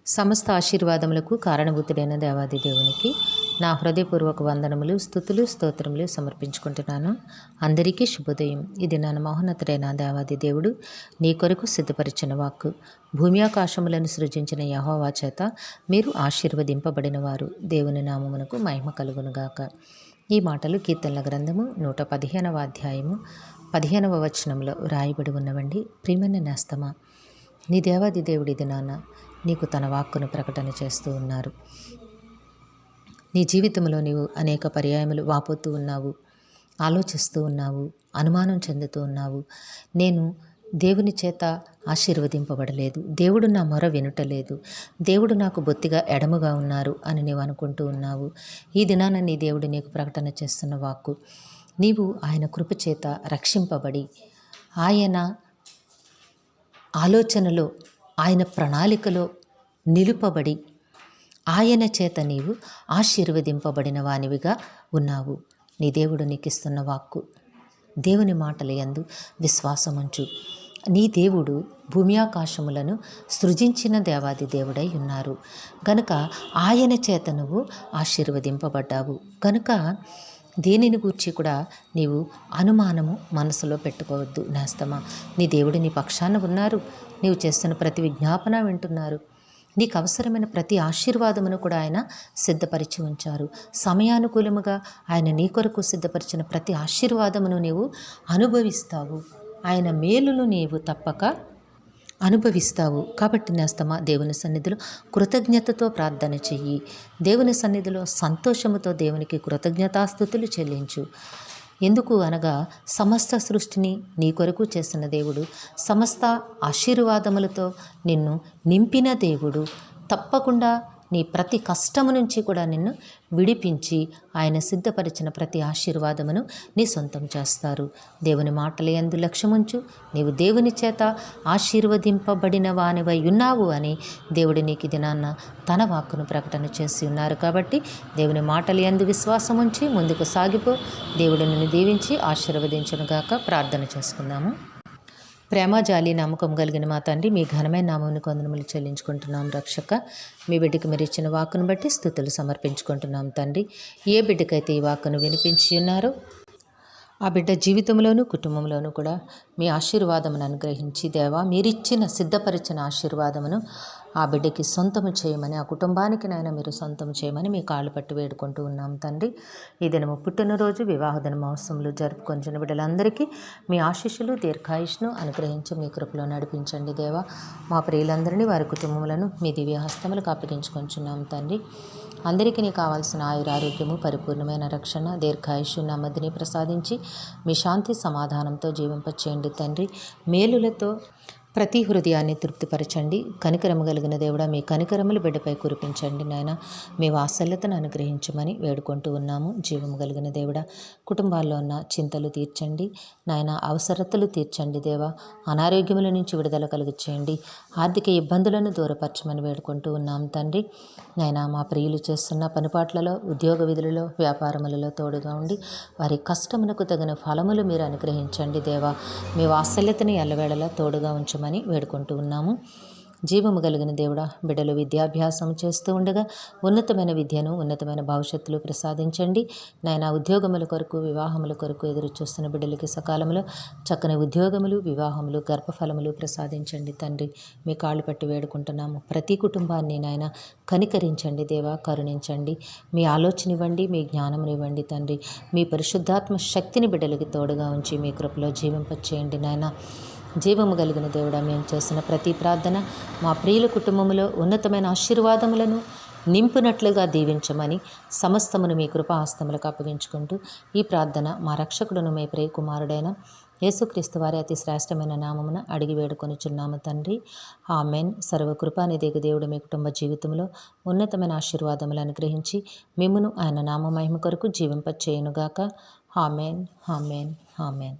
సమస్త ఆశీర్వాదములకు కారణభూతుడైన దేవాది దేవునికి నా హృదయపూర్వక వందనములు, స్తుతులు, స్తోత్రములు సమర్పించుకుంటున్నాను. అందరికీ శుభోదయం. ఇది నా మహోన్నతుడైన దేవాది దేవుడు నీ కొరకు సిద్ధపరిచిన వాక్కు. భూమి ఆకాశములను సృజించిన యెహోవా చేత మీరు ఆశీర్వదింపబడిన వారు. దేవుని నామమునకు మహిమ కలుగునుగాక. ఈ మాటలు కీర్తనల గ్రంథము 115వ అధ్యాయము 15వ వచనంలో రాయబడి ఉన్నవండి. ప్రియమైన నేస్తమా, నీ దేవాది దేవుడి దినాన నీకు తన వాక్కును ప్రకటన చేస్తూ ఉన్నారు. నీ జీవితంలో నీవు అనేక పర్యాయములు వాపోతూ ఉన్నావు, ఆలోచిస్తూ ఉన్నావు, అనుమానం చెందుతూ ఉన్నావు. నేను దేవుని చేత ఆశీర్వదింపబడలేదు, దేవుడు నా మొర వినుటలేదు, దేవుడు నాకు బొత్తిగా ఎడముగా ఉన్నారు అని నీవు అనుకుంటూ ఉన్నావు. ఈ దినాన నీ దేవుడు నీకు ప్రకటన చేస్తున్న వాక్కు, నీవు ఆయన కృపచేత రక్షింపబడి ఆయన ఆలోచనలో, ఆయన ప్రణాళికలో నిలుపబడి ఆయన చేత నీవు ఆశీర్వదింపబడిన వానివిగా ఉన్నావు. నీ దేవుడు నీకు ఇస్తున్న వాక్కు. దేవుని మాటల యందు విశ్వాసముంచు. నీ దేవుడు భూమి ఆకాశములను సృజించిన దేవాది దేవుడై ఉన్నారు గనుక ఆయన చేత నువ్వు ఆశీర్వదింపబడ్డావు. కనుక దేనిని గూర్చి కూడా నీవు అనుమానము మనసులో పెట్టుకోవద్దు నేస్తమా. నీ దేవుడు నీ పక్షాన ఉన్నారు. నీవు చేస్తున్న ప్రతి విజ్ఞాపన వింటున్నారు. నీకు అవసరమైన ప్రతి ఆశీర్వాదమును కూడా ఆయన సిద్ధపరిచి ఉంచారు. సమయానుకూలముగా ఆయన నీ కొరకు సిద్ధపరిచిన ప్రతి ఆశీర్వాదమును నీవు అనుభవిస్తావు. ఆయన మేలును నీవు తప్పక అనుభవిస్తావు. కాబట్టి నేస్తమా, దేవుని సన్నిధిలో కృతజ్ఞతతో ప్రార్థన చెయ్యి. దేవుని సన్నిధిలో సంతోషముతో దేవునికి కృతజ్ఞతాస్తుతులు చెల్లించు. ఎందుకు అనగా సమస్త సృష్టిని నీ కొరకు చేసిన దేవుడు, సమస్త ఆశీర్వాదములతో నిన్ను నింపిన దేవుడు తప్పకుండా నీ ప్రతి కష్టము నుంచి కూడా నిన్ను విడిపించి ఆయన సిద్ధపరిచిన ప్రతి ఆశీర్వాదమును నీ సొంతం చేస్తారు. దేవుని మాటల యందు లక్ష్యముంచు. నీవు దేవుని చేత ఆశీర్వదింపబడిన వానివై ఉన్నావు అని దేవుడు నీకు దినాన్న తన వాక్కును ప్రకటన చేసి ఉన్నారు. కాబట్టి దేవుని మాటల యందు విశ్వాసముంచి ముందుకు సాగిపో. దేవుడు నిన్ను దీవించి ఆశీర్వదించునుగాక. ప్రార్థన చేసుకుందాము. ప్రేమ, జాలి, నమ్మకం కలిగిన మా తండ్రి, మీ ఘనమైన నామమును వందనములు చెల్లించుకుంటున్నాం. రక్షక, మీ బిడ్డకి మీరు ఇచ్చిన వాక్కును బట్టి స్తుతులు సమర్పించుకుంటున్నాం తండ్రి. ఏ బిడ్డకైతే ఈ వాక్కును వినిపించి ఉన్నారో ఆ బిడ్డ జీవితంలోనూ కుటుంబంలోనూ కూడా మీ ఆశీర్వాదమును అనుగ్రహించి దేవా, మీరిచ్చిన సిద్ధపరిచిన ఆశీర్వాదమును ఆ బిడ్డకి సొంతము చేయమని, ఆ కుటుంబానికి నాయన మీరు సొంతము చేయమని మీ కాళ్ళు పట్టి వేడుకుంటూ ఉన్నాం తండ్రి. ఈ దినము పుట్టినరోజు, వివాహ దిన మహోత్సవంలో జరుపుకొంచిన బిడ్డలందరికీ మీ ఆశీస్సులు, దీర్ఘాయుష్ను అనుగ్రహించి మీ కృపలో నడిపించండి దేవా. మా ప్రియులందరినీ, వారి కుటుంబములను మీ దివ్య హస్తములకు అప్పగించుకొంచున్నాం తండ్రి. అందరికీ నీకు కావాల్సిన ఆయురారోగ్యము, పరిపూర్ణమైన రక్షణ, దీర్ఘాయుషు, నెమ్మదిని ప్రసాదించి మీ శాంతి సమాధానంతో జీవింపచేయండి తండ్రి. మేలులతో ప్రతి హృదయాన్ని తృప్తిపరచండి. కనికరము కలిగిన దేవుడా, మీ కనికరములు బిడ్డపై కురిపించండి నాయన. మీ వాత్సల్యతను అనుగ్రహించమని వేడుకుంటూ ఉన్నాము. జీవము కలిగిన దేవుడా, కుటుంబాల్లో ఉన్న చింతలు తీర్చండి నాయన, అవసరతలు తీర్చండి దేవా. అనారోగ్యముల నుంచి విడుదల కలుగచేయండి. ఆర్థిక ఇబ్బందులను దూరపరచమని వేడుకుంటూ ఉన్నాం తండ్రి. నాయన, మా ప్రియులు చేస్తున్న పనిపాట్లలో, ఉద్యోగ విధులలో, వ్యాపారములలో తోడుగా ఉండి వారి కష్టమునకు తగిన ఫలములు మీరు అనుగ్రహించండి దేవా. మీ వాత్సల్యతని ఎల్లవేళలా తోడుగా ఉంచమని వేడుకుంటూ ఉన్నాము. జీవము కలిగిన దేవుడా, బిడ్డలు విద్యాభ్యాసం చేస్తూ ఉండగా ఉన్నతమైన విద్యను, ఉన్నతమైన భవిష్యత్తులు ప్రసాదించండి నాయన. ఉద్యోగముల కొరకు, వివాహముల కొరకు ఎదురు చూస్తున్న బిడ్డలకి సకాలంలో చక్కని ఉద్యోగములు, వివాహములు, గర్భఫలములు ప్రసాదించండి తండ్రి. మీ కాళ్ళు పట్టి వేడుకుంటున్నాము. ప్రతి కుటుంబాన్ని నాయన కనికరించండి దేవా, కరుణించండి. మీ ఆలోచన ఇవ్వండి, మీ జ్ఞానమునివ్వండి తండ్రి. మీ పరిశుద్ధాత్మ శక్తిని బిడ్డలకి తోడుగా ఉంచి మీ కృపలో జీవింపచేయండి నాయన. జీవము కలిగిన దేవుడా, మేము చేసిన ప్రతి ప్రార్థన మా ప్రియుల కుటుంబంలో ఉన్నతమైన ఆశీర్వాదములను నింపునట్లుగా దీవించమని సమస్తమును మీ కృపాహస్తములకు అప్పగించుకుంటూ ఈ ప్రార్థన మా రక్షకుడును మీ ప్రియ కుమారుడైన యేసుక్రీస్తు వారి అతి శ్రేష్టమైన నామమున అడిగి వేడుకొనుచున్నాము తండ్రి. ఆమెన్. సర్వకృపానిధికి దేవుడు మీ కుటుంబ జీవితంలో ఉన్నతమైన ఆశీర్వాదములు అనుగ్రహించి మిమ్మును ఆయన నామ మహిమ కొరకు జీవింపచేయునుగాక. Amen, amen, amen.